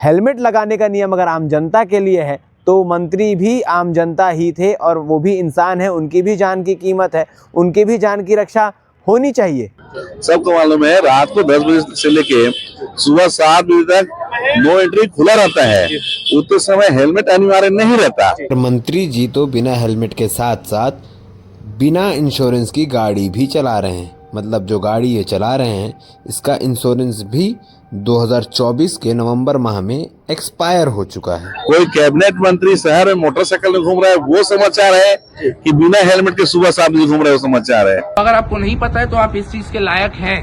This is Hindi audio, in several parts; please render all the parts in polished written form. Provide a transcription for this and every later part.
हेलमेट लगाने का नियम अगर आम जनता के लिए है तो मंत्री भी आम जनता ही थे और वो भी इंसान है, उनकी भी जान की कीमत है, उनकी भी जान की रक्षा होनी चाहिए। सबको मालूम है रात को 10 बजे से लेके सुबह 7 बजे तक नो एंट्री खुला रहता है, उतने समय हेलमेट अनिवार्य नहीं रहता। मंत्री जी तो बिना हेलमेट के साथ साथ बिना इंश्योरेंस की गाड़ी भी चला रहे हैं। मतलब जो गाड़ी ये चला रहे हैं इसका इंश्योरेंस भी 2024 के नवंबर माह में एक्सपायर हो चुका है। कोई कैबिनेट मंत्री शहर में मोटरसाइकिल में घूम रहा है वो समाचार है कि बिना हेलमेट के सुबह 7 बजे घूम रहा है वो समाचार है। अगर आपको नहीं पता है तो आप इस चीज के लायक हैं।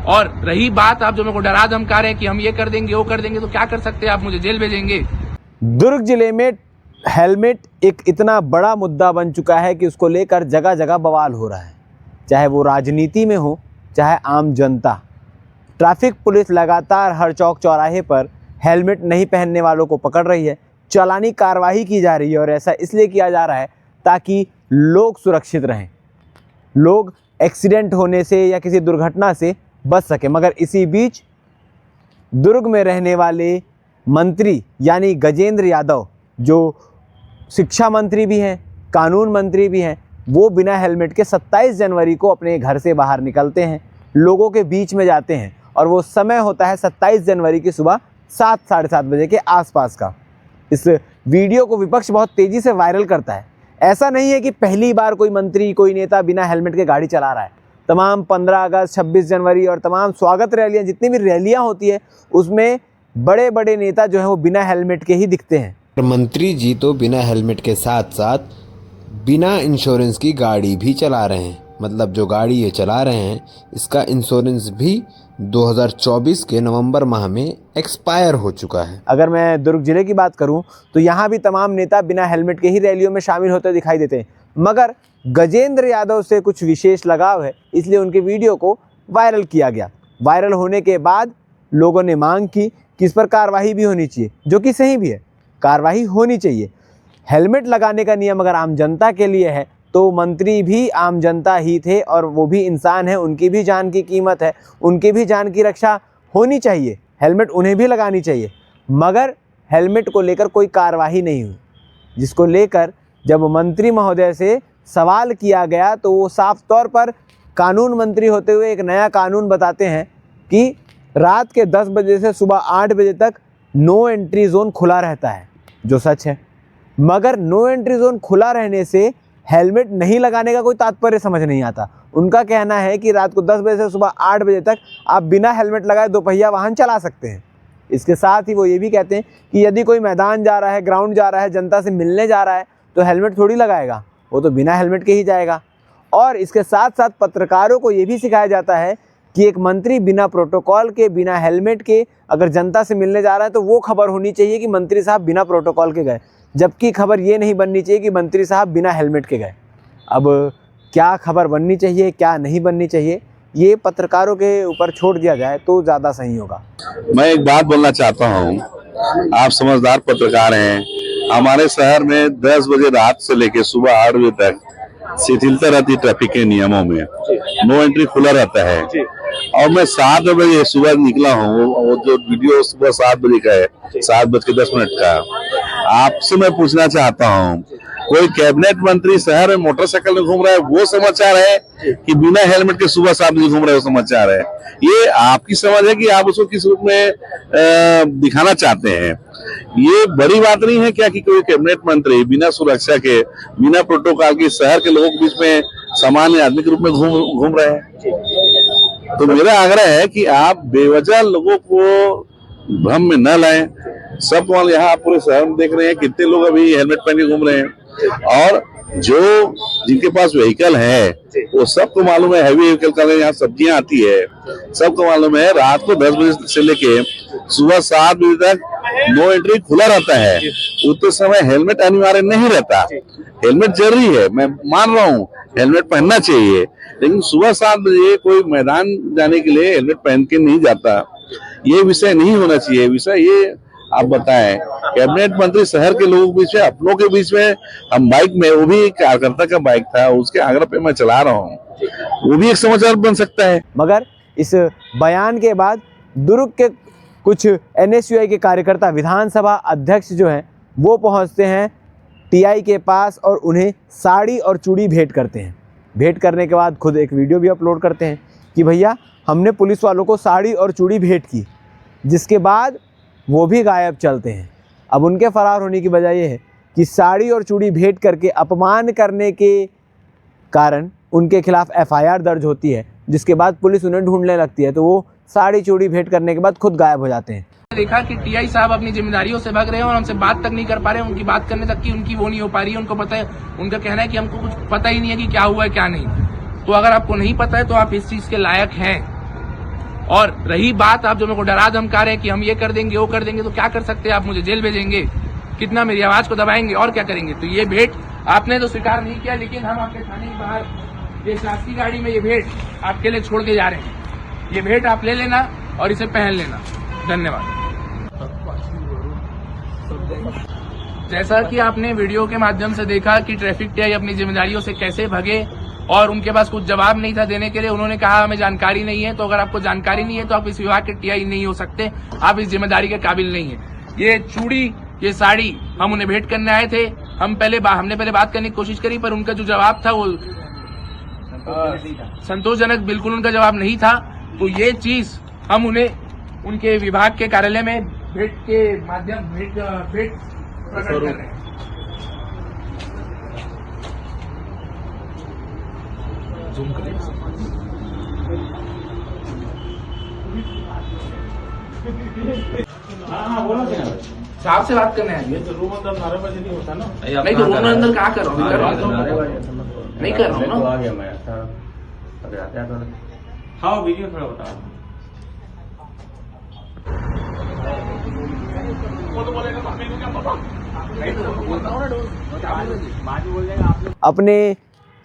और रही बात आप जो मेरे को डरा धमका रहे हैं कि हम ये कर देंगे वो कर देंगे, तो क्या कर सकते हैं आप, मुझे जेल भेजेंगे। दुर्ग जिले में हेलमेट एक इतना बड़ा मुद्दा बन चुका है कि उसको लेकर जगह जगह बवाल हो रहा है, चाहे वो राजनीति में हो चाहे आम जनता। ट्रैफिक पुलिस लगातार हर चौक चौराहे पर हेलमेट नहीं पहनने वालों को पकड़ रही है, चालानी कार्रवाई की जा रही है और ऐसा इसलिए किया जा रहा है ताकि लोग सुरक्षित रहें, लोग एक्सीडेंट होने से या किसी दुर्घटना से बच सके। मगर इसी बीच दुर्ग में रहने वाले मंत्री यानी गजेंद्र यादव, जो शिक्षा मंत्री भी हैं, कानून मंत्री भी हैं, वो बिना हेलमेट के 27 जनवरी को अपने घर से बाहर निकलते हैं, लोगों के बीच में जाते हैं और वो समय होता है 27 जनवरी की सुबह 7 साढ़े 7 बजे के आसपास का। इस वीडियो को विपक्ष बहुत तेज़ी से वायरल करता है। ऐसा नहीं है कि पहली बार कोई मंत्री कोई नेता बिना हेलमेट के गाड़ी चला रहा है। तमाम 15 अगस्त 26 जनवरी और तमाम स्वागत रैलियाँ, जितनी भी रैलियाँ होती है उसमें बड़े बड़े नेता जो हैं वो बिना हेलमेट के ही दिखते हैं। मंत्री जी तो बिना हेलमेट के साथ साथ बिना इंश्योरेंस की गाड़ी भी चला रहे हैं। मतलब जो गाड़ी ये चला रहे हैं इसका इंश्योरेंस भी 2024 के नवंबर माह में एक्सपायर हो चुका है। अगर मैं दुर्ग जिले की बात करूं तो यहाँ भी तमाम नेता बिना हेलमेट के ही रैलियों में शामिल होते दिखाई देते हैं, मगर गजेंद्र यादव से कुछ विशेष लगाव है इसलिए उनके वीडियो को वायरल किया गया। वायरल होने के बाद लोगों ने मांग की कि इस पर कार्रवाई भी होनी चाहिए, जो कि सही भी है, कार्रवाई होनी चाहिए। हेलमेट लगाने का नियम अगर आम जनता के लिए है तो मंत्री भी आम जनता ही थे और वो भी इंसान है, उनकी भी जान की कीमत है, उनकी भी जान की रक्षा होनी चाहिए, हेलमेट उन्हें भी लगानी चाहिए। मगर हेलमेट को लेकर कोई कार्रवाई नहीं हुई, जिसको लेकर जब मंत्री महोदय से सवाल किया गया तो वो साफ तौर पर कानून मंत्री होते हुए एक नया कानून बताते हैं कि रात के 10 बजे से सुबह 8 बजे तक नो एंट्री जोन खुला रहता है, जो सच है। मगर नो एंट्री जोन खुला रहने से हेलमेट नहीं लगाने का कोई तात्पर्य समझ नहीं आता। उनका कहना है कि रात को 10 बजे से सुबह 8 बजे तक आप बिना हेलमेट लगाए दोपहिया वाहन चला सकते हैं। इसके साथ ही वो ये भी कहते हैं कि यदि कोई मैदान जा रहा है, ग्राउंड जा रहा है, जनता से मिलने जा रहा है तो हेलमेट थोड़ी लगाएगा, वो तो बिना हेलमेट के ही जाएगा। और इसके साथ साथ पत्रकारों को ये भी सिखाया जाता है कि एक मंत्री बिना प्रोटोकॉल के, बिना हेलमेट के अगर जनता से मिलने जा रहा है तो वो खबर होनी चाहिए कि मंत्री साहब बिना प्रोटोकॉल के गए, जबकि खबर ये नहीं बननी चाहिए कि मंत्री साहब बिना हेलमेट के गए। अब क्या खबर बननी चाहिए, क्या नहीं बननी चाहिए, ये पत्रकारों के ऊपर छोड़ दिया जाए तो ज़्यादा सही होगा। मैं एक बात बोलना चाहता हूँ, आप समझदार पत्रकार हैं। हमारे शहर में 10 बजे रात से लेकर सुबह 8 बजे तक शिथिलता रहती है ट्रैफिक के नियमों में, नो एंट्री खुला रहता है। और मैं 7 बजे सुबह निकला हूँ, वो जो वीडियो सुबह 7 बजे का है, 7:10 का। आपसे मैं पूछना चाहता हूँ, कोई कैबिनेट मंत्री शहर में मोटरसाइकिल में घूम रहा है वो समाचार है कि बिना हेलमेट के सुबह 7 बजे घूम रहा है वो समाचार है? ये आपकी समझ है कि आप उसको किस रूप में दिखाना चाहते हैं? ये बड़ी बात नहीं है क्या कि कोई कैबिनेट मंत्री बिना सुरक्षा के, बिना प्रोटोकॉल के शहर के लोगों के बीच में सामान्य आदमी के रूप में घूम रहे हैं? तो मेरा आग्रह है कि आप बेवजह लोगों को भ्रम में न लाएं। सब यहाँ आप पूरे शहर में देख रहे हैं कितने लोग अभी हेलमेट पहन के घूम रहे हैं, और जो जिनके पास व्हीकल है वो सबको मालूम है, हैवी व्हीकल का यहाँ सब्जियां आती है, सबको मालूम है रात को 10 बजे से लेके सुबह 7 बजे तक नो एंट्री खुला रहता है, उतने समय हेलमेट अनिवार्य नहीं रहता। हेलमेट जरूरी है, मैं मान रहा हूँ हेलमेट पहनना चाहिए, लेकिन सुबह 7 बजे कोई मैदान जाने के लिए हेलमेट पहन के नहीं जाता। ये विषय नहीं होना चाहिए। विषय ये आप बताएं, कैबिनेट मंत्री शहर के लोगों के बीच में, अपनों के बीच में, हम बाइक में, वो भी कार्यकर्ता का बाइक था, उसके आग्रह पे मैं चला रहा हूँ, वो भी एक समाचार बन सकता है। मगर इस बयान के बाद दुर्ग के कुछ NSUI के कार्यकर्ता विधानसभा अध्यक्ष जो हैं वो पहुंचते हैं TI के पास और उन्हें साड़ी और चूड़ी भेंट करते हैं। भेंट करने के बाद खुद एक वीडियो भी अपलोड करते हैं कि भैया हमने पुलिस वालों को साड़ी और चूड़ी भेंट की, जिसके बाद वो भी गायब चलते हैं। अब उनके फरार होने की वजह ये है कि साड़ी और चूड़ी भेंट करके अपमान करने के कारण उनके खिलाफ FIR दर्ज होती है, जिसके बाद पुलिस उन्हें ढूंढने लगती है, तो वो साड़ी चूड़ी भेंट करने के बाद खुद गायब हो जाते हैं। देखा कि TI साहब अपनी जिम्मेदारियों से भाग रहे हैं और हमसे बात तक नहीं कर पा रहे हैं, उनकी बात करने तक की उनकी वो नहीं हो पा रही है। उनको पता है, उनका कहना है कि हमको कुछ पता ही नहीं है कि क्या हुआ है क्या नहीं। तो अगर आपको नहीं पता है तो आप इस चीज के लायक हैं। और रही बात आप जो मेरे को डरा धमका रहे हैं कि हम ये कर देंगे वो कर देंगे, तो क्या कर सकते हैं आप? मुझे जेल भेजेंगे, कितना मेरी आवाज को दबाएंगे और क्या करेंगे? तो ये भेंट आपने तो स्वीकार नहीं किया, लेकिन हम आपके थाने के बाहर ये शासकीय गाड़ी में ये भेंट आपके लिए छोड़ के जा रहे हैं। ये भेंट आप ले लेना और इसे पहन लेना। धन्यवाद। जैसा कि आपने वीडियो के माध्यम से देखा कि ट्रैफिक TI अपनी जिम्मेदारियों से कैसे भगे और उनके पास कुछ जवाब नहीं था देने के लिए। उन्होंने कहा हमें जानकारी नहीं है। तो अगर आपको जानकारी नहीं है तो आप इस विभाग के TI नहीं हो सकते, आप इस जिम्मेदारी के काबिल नहीं है। ये चूड़ी ये साड़ी हम उन्हें भेंट करने आए थे। हमने पहले बात करने की कोशिश करी, पर उनका जो जवाब था वो संतोषजनक बिल्कुल उनका जवाब नहीं था। तो ये चीज हम उन्हें उनके विभाग के कार्यालय में भेंट के माध्यम भेंट प्रकट कर रहे हैं। साहब से बात करने आए। तो रूम अंदर 12 बजे नहीं होता ना। नहीं तो रूम अंदर क्या कर रहा हूँ? नहीं कर रहा हूँ ना। आ गया मैं हाँ वीडियो थोड़ा बता। अपने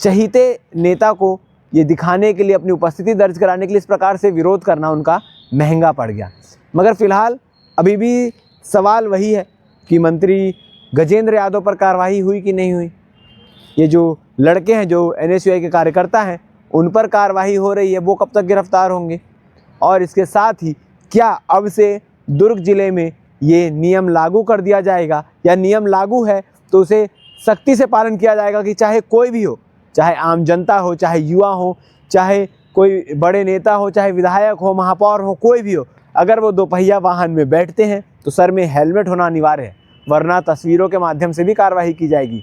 चहीते नेता को ये दिखाने के लिए, अपनी उपस्थिति दर्ज कराने के लिए इस प्रकार से विरोध करना उनका महंगा पड़ गया। मगर फिलहाल अभी भी सवाल वही है कि मंत्री गजेंद्र यादव पर कार्रवाई हुई कि नहीं हुई। ये जो लड़के हैं, जो NSUI के कार्यकर्ता हैं, उन पर कार्रवाई हो रही है, वो कब तक गिरफ्तार होंगे? और इसके साथ ही क्या अब से दुर्ग जिले में ये नियम लागू कर दिया जाएगा, या नियम लागू है तो उसे सख्ती से पालन किया जाएगा कि चाहे कोई भी हो, चाहे आम जनता हो, चाहे युवा हो, चाहे कोई बड़े नेता हो, चाहे विधायक हो, महापौर हो, कोई भी हो, अगर वो दोपहिया वाहन में बैठते हैं तो सर में हेलमेट होना अनिवार्य है, वरना तस्वीरों के माध्यम से भी कार्रवाई की जाएगी।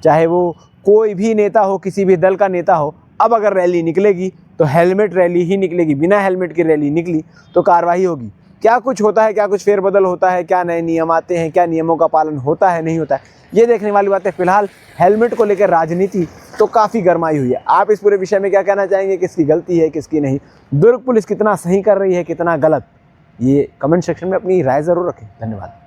चाहे वो कोई भी नेता हो, किसी भी दल का नेता हो, अब अगर रैली निकलेगी तो हेलमेट रैली ही निकलेगी। बिना हेलमेट की रैली निकली तो कार्रवाई होगी। क्या कुछ होता है, क्या कुछ फेरबदल होता है, क्या नए नियम आते हैं, क्या नियमों का पालन होता है नहीं होता है, ये देखने वाली बात है। फिलहाल हेलमेट को लेकर राजनीति तो काफ़ी गर्माई हुई है। आप इस पूरे विषय में क्या कहना चाहेंगे? किसकी गलती है, किसकी नहीं? दुर्ग पुलिस कितना सही कर रही है, कितना गलत? ये कमेंट सेक्शन में अपनी राय ज़रूर रखें। धन्यवाद।